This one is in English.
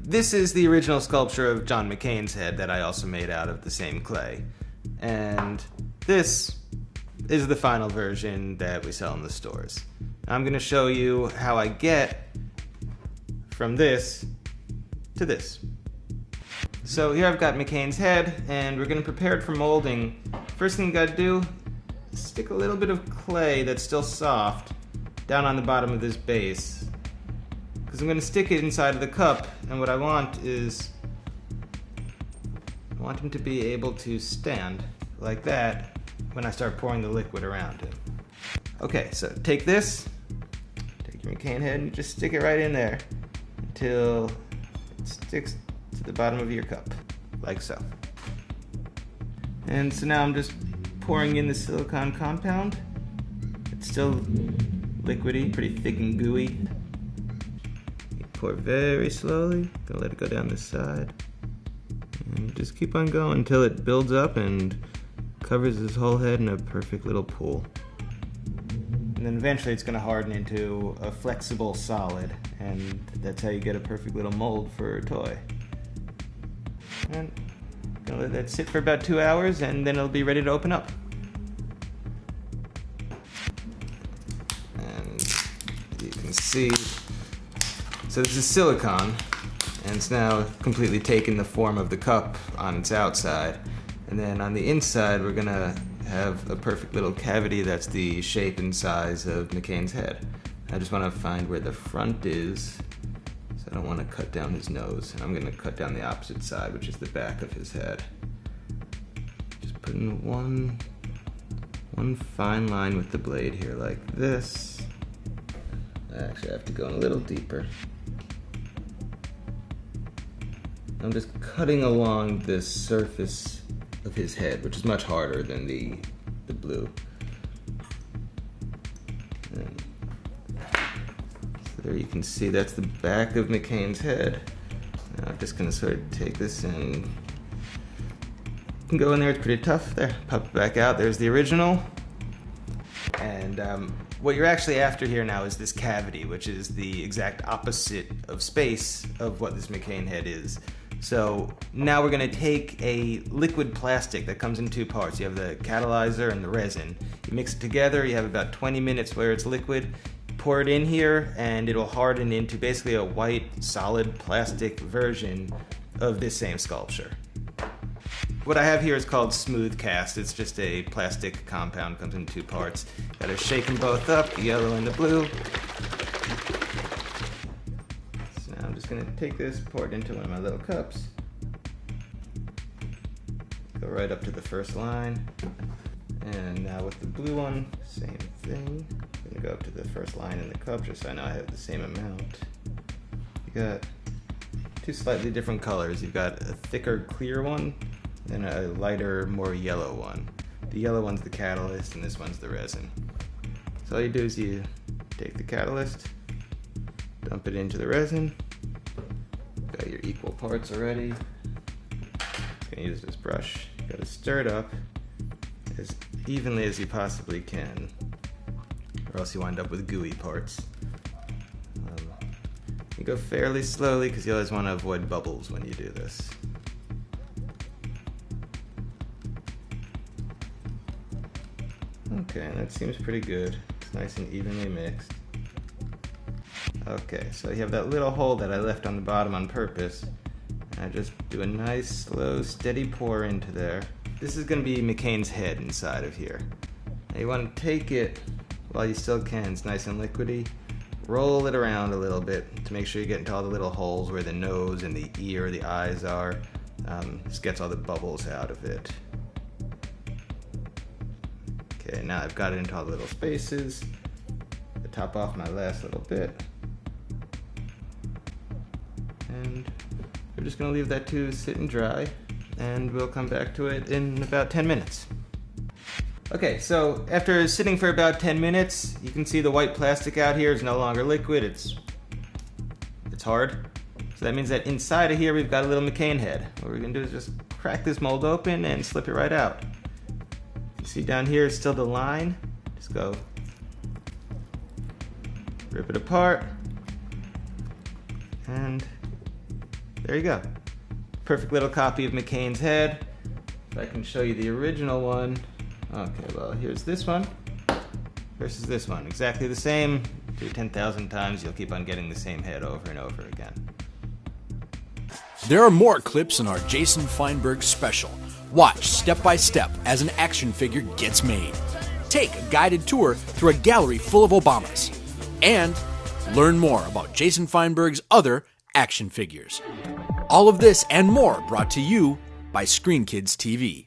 this is the original sculpture of John McCain's head that I also made out of the same clay. And this is the final version that we sell in the stores. I'm going to show you how I get from this to this. So here I've got McCain's head, and we're going to prepare it for molding. First thing you got to do is stick a little bit of clay that's still soft down on the bottom of this base, because I'm going to stick it inside of the cup, and what I want is I want him to be able to stand like that when I start pouring the liquid around him. Okay, so take this, take your McCain head, and just stick it right in there until it sticks to the bottom of your cup, like so. And so now I'm just pouring in the silicone compound. It's still liquidy, pretty thick and gooey. You pour very slowly, gonna let it go down this side. And just keep on going until it builds up and covers his whole head in a perfect little pool. And then eventually it's gonna harden into a flexible solid, and that's how you get a perfect little mold for a toy. And I'm gonna let that sit for about 2 hours, and then it'll be ready to open up. And you can see, so this is silicone, and it's now completely taken the form of the cup on its outside. And then on the inside, we're gonna have a perfect little cavity that's the shape and size of McCain's head. I just wanna find where the front is. I don't want to cut down his nose, and I'm going to cut down the opposite side, which is the back of his head. Just put in one fine line with the blade here, like this. Actually, I have to go in a little deeper. I'm just cutting along the surface of his head, which is much harder than the blue. And there you can see that's the back of McCain's head. Now I'm just gonna sort of take this and you can go in there, it's pretty tough. There, pop it back out, there's the original. And what you're actually after here now is this cavity, which is the exact opposite of space of what this McCain head is. So now we're gonna take a liquid plastic that comes in 2 parts. You have the catalyzer and the resin. You mix it together, you have about 20 minutes where it's liquid. Pour it in here, and it'll harden into basically a white, solid plastic version of this same sculpture. What I have here is called smooth cast. It's just a plastic compound, comes in 2 parts. Gotta shake them both up, the yellow and the blue. So now I'm just gonna take this, pour it into one of my little cups. Go right up to the first line. And now with the blue one, same thing. I'm gonna go up to the first line in the cup just so I know I have the same amount. You got 2 slightly different colors. You've got a thicker, clear one and a lighter, more yellow one. The yellow one's the catalyst and this one's the resin. So all you do is you take the catalyst, dump it into the resin. Got your equal parts already. Just gonna use this brush. You gotta stir it up as evenly as you possibly can, or else you wind up with gooey parts. You go fairly slowly because you always want to avoid bubbles when you do this. Okay, that seems pretty good. It's nice and evenly mixed. Okay, so you have that little hole that I left on the bottom on purpose. And I just do a nice, slow, steady pour into there. This is going to be McCain's head inside of here. Now you want to take it while you still can. It's nice and liquidy. Roll it around a little bit to make sure you get into all the little holes where the nose and the ear, the eyes are. Just gets all the bubbles out of it. Okay, now I've got it into all the little spaces. I top off my last little bit. And we're just going to leave that to sit and dry, and we'll come back to it in about 10 minutes. Okay, so after sitting for about 10 minutes, you can see the white plastic out here is no longer liquid, it's hard. So that means that inside of here we've got a little McCain head. What we're gonna do is just crack this mold open and slip it right out. You see down here is still the line. Just go rip it apart and there you go. Perfect little copy of McCain's head. If I can show you the original one. Okay, well, here's this one versus this one. Exactly the same. Do it 10,000 times, you'll keep on getting the same head over and over again. There are more clips in our Jason Feinberg special. Watch step by step as an action figure gets made. Take a guided tour through a gallery full of Obamas. And learn more about Jason Feinberg's other action figures. All of this and more brought to you by Screen Kids TV.